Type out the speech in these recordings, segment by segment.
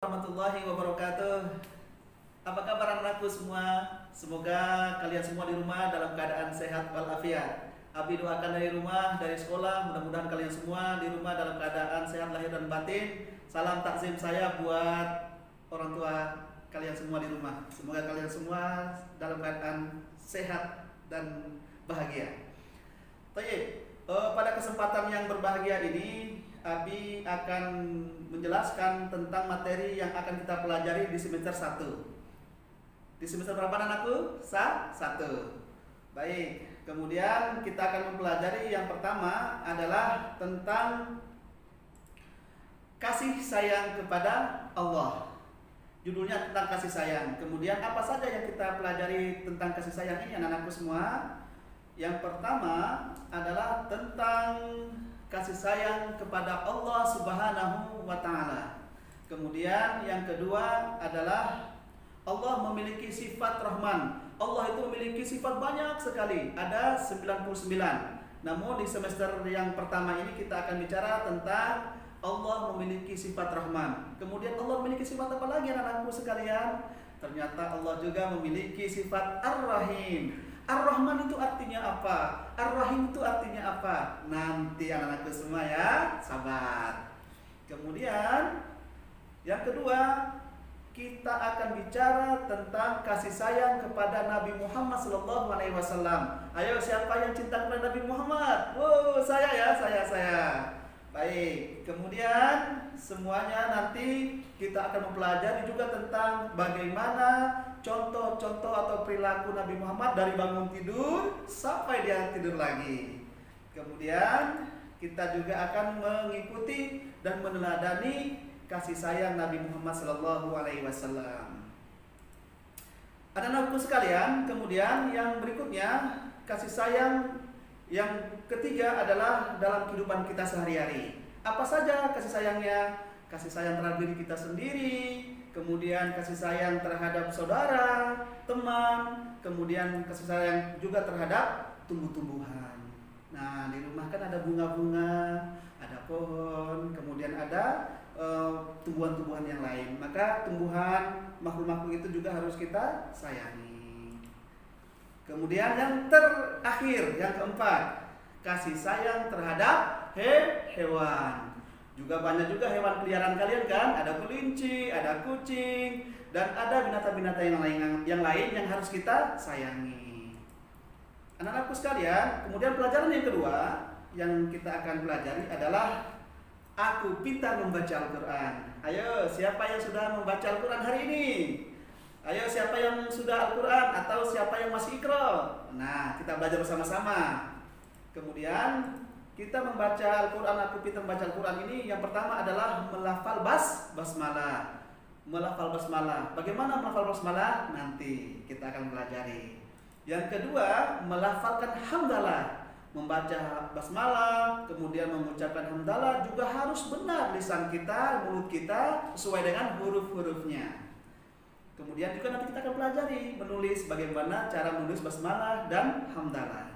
warahmatullahi wabarakatuh. Apa kabar anakku semua? Semoga kalian semua di rumah dalam keadaan sehat walafiat. Abi doakan dari rumah, dari sekolah, mudah-mudahan kalian semua di rumah dalam keadaan sehat lahir dan batin. Salam takzim saya buat orang tua kalian semua di rumah. Semoga kalian semua dalam keadaan sehat dan bahagia. Baik, pada kesempatan yang berbahagia ini Abi akan menjelaskan tentang materi yang akan kita pelajari di semester 1. Di semester berapa anakku? 1. Baik, kemudian kita akan mempelajari yang pertama adalah tentang kasih sayang kepada Allah. Judulnya tentang kasih sayang. Kemudian apa saja yang kita pelajari tentang kasih sayang ini anak-anakku semua? Yang pertama adalah tentang kasih sayang kepada Allah Subhanahu wa Ta'ala. Kemudian yang kedua adalah Allah memiliki sifat Rahman. Allah itu memiliki sifat banyak sekali, ada 99. Namun di semester yang pertama ini kita akan bicara tentang Allah memiliki sifat Rahman. Kemudian Allah memiliki sifat apa lagi anak-anakku sekalian? Ternyata Allah juga memiliki sifat Ar-Rahim. Ar-Rahman itu artinya apa? Ar-Rahim itu artinya apa? Nanti anak-anakku semua ya, sabar. Kemudian yang kedua, kita akan bicara tentang kasih sayang kepada Nabi Muhammad SAW. Ayo, siapa yang cinta kepada Nabi Muhammad? Wow, saya ya, saya. Baik, kemudian semuanya nanti kita akan mempelajari juga tentang bagaimana contoh-contoh atau perilaku Nabi Muhammad dari bangun tidur sampai dia tidur lagi. Kemudian kita juga akan mengikuti dan meneladani kasih sayang Nabi Muhammad SAW. Anak-anakku sekalian, kemudian yang berikutnya kasih sayang yang ketiga adalah dalam kehidupan kita sehari-hari. Apa saja kasih sayangnya? Kasih sayang terhadap diri kita sendiri, kemudian kasih sayang terhadap saudara, teman, kemudian kasih sayang juga terhadap tumbuh-tumbuhan. Nah, di rumah kan ada bunga-bunga, ada pohon, kemudian ada tumbuhan-tumbuhan yang lain. Maka tumbuhan, makhluk-makhluk itu juga harus kita sayangi. Kemudian yang terakhir, yang keempat, kasih sayang terhadap hewan. Juga banyak juga hewan peliharaan kalian kan? Ada kelinci, ada kucing, dan ada binatang-binatang yang lain yang harus kita sayangi. Anak-anakku sekalian, kemudian pelajaran yang kedua yang kita akan pelajari adalah aku pintar membaca Al-Quran. Ayo, siapa yang sudah membaca Al-Quran hari ini? Ayo, siapa yang sudah Al-Quran atau siapa yang masih Iqra? Nah, kita belajar bersama-sama. Kemudian kita membaca Al-Quran, aku pintar membaca Al-Quran ini yang pertama adalah melafal basmalah. Melafal basmalah. Bagaimana melafal basmalah? Nanti kita akan pelajari. Yang kedua, melafalkan hamdalah. Membaca basmalah, kemudian mengucapkan hamdalah juga harus benar lisan kita, mulut kita sesuai dengan huruf-hurufnya. Kemudian juga nanti kita akan pelajari menulis bagaimana cara menulis basmalah dan hamdalah.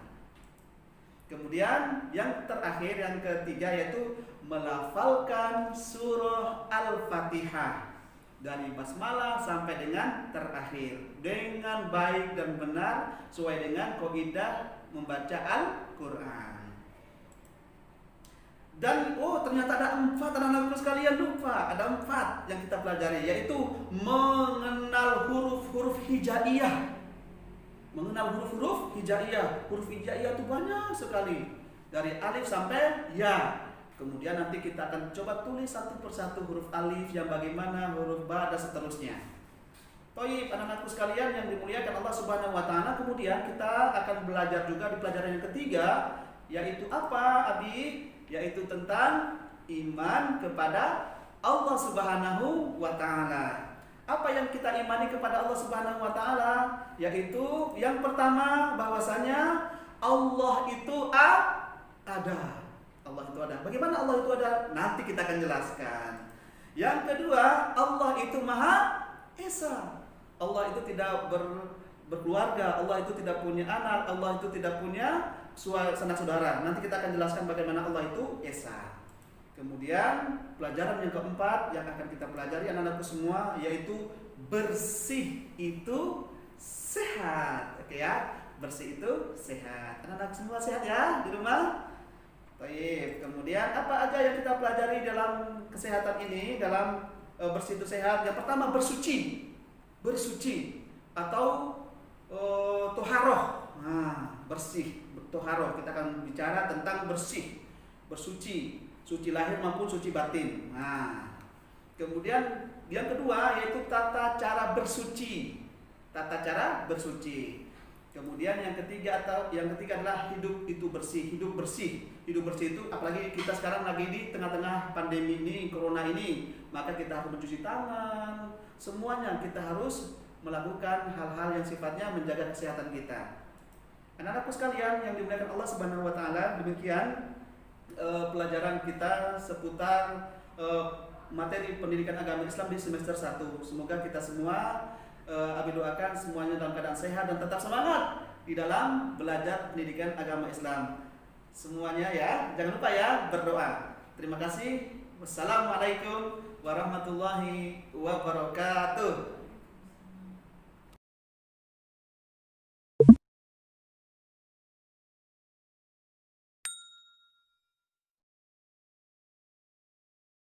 Kemudian yang terakhir, yang ketiga yaitu melafalkan surah Al-Fatihah dari basmalah sampai dengan terakhir dengan baik dan benar sesuai dengan kaidah membaca Al-Quran. Dan ternyata ada 4 anak-anakku sekalian, lupa. Ada 4 yang kita pelajari, yaitu mengenal huruf-huruf hijaiyah. Mengenal huruf-huruf hijaiyah. Huruf hijaiyah itu banyak sekali, dari alif sampai ya. Kemudian nanti kita akan coba tulis satu persatu huruf alif yang bagaimana, huruf ba dan seterusnya. Baik, anak-anakku sekalian yang dimuliakan Allah Subhanahu wa Ta'ala. Kemudian kita akan belajar juga di pelajaran yang ketiga, yaitu apa, Abi? Yaitu tentang iman kepada Allah Subhanahu wa Ta'ala. Apa yang kita imani kepada Allah Subhanahu wa Ta'ala? Yaitu yang pertama, bahwasanya Allah itu ada. Allah itu ada. Bagaimana Allah itu ada? Nanti kita akan jelaskan. Yang kedua, Allah itu Maha Esa. Allah itu tidak berkeluarga, Allah itu tidak punya anak, Allah itu tidak punya sanak saudara. Nanti kita akan jelaskan bagaimana Allah itu Esa. Kemudian pelajaran yang keempat yang akan kita pelajari anak-anakku semua yaitu bersih itu sehat. Oke ya, bersih itu sehat. Anak-anak semua sehat ya di rumah? Baik. Kemudian apa aja yang kita pelajari dalam kesehatan ini, dalam bersih itu sehat? Yang pertama bersuci. Bersuci atau toharoh. Nah, bersih, toharoh. Kita akan bicara tentang bersih, bersuci. Suci lahir maupun suci batin. Nah, kemudian yang kedua yaitu tata cara bersuci. Tata cara bersuci. Kemudian yang ketiga adalah hidup itu bersih, hidup bersih. Hidup bersih itu apalagi kita sekarang lagi di tengah-tengah pandemi ini, corona ini, maka kita harus mencuci tangan. Semuanya kita harus melakukan hal-hal yang sifatnya menjaga kesehatan kita. Anak-anakku sekalian yang dimuliakan Allah Subhanahu wa taala, demikian pelajaran kita seputar materi pendidikan agama Islam di semester 1. Semoga kita semua Abi doakan semuanya dalam keadaan sehat dan tetap semangat di dalam belajar pendidikan agama Islam. Semuanya ya, jangan lupa ya berdoa. Terima kasih. Wassalamualaikum warahmatullahi wabarakatuh.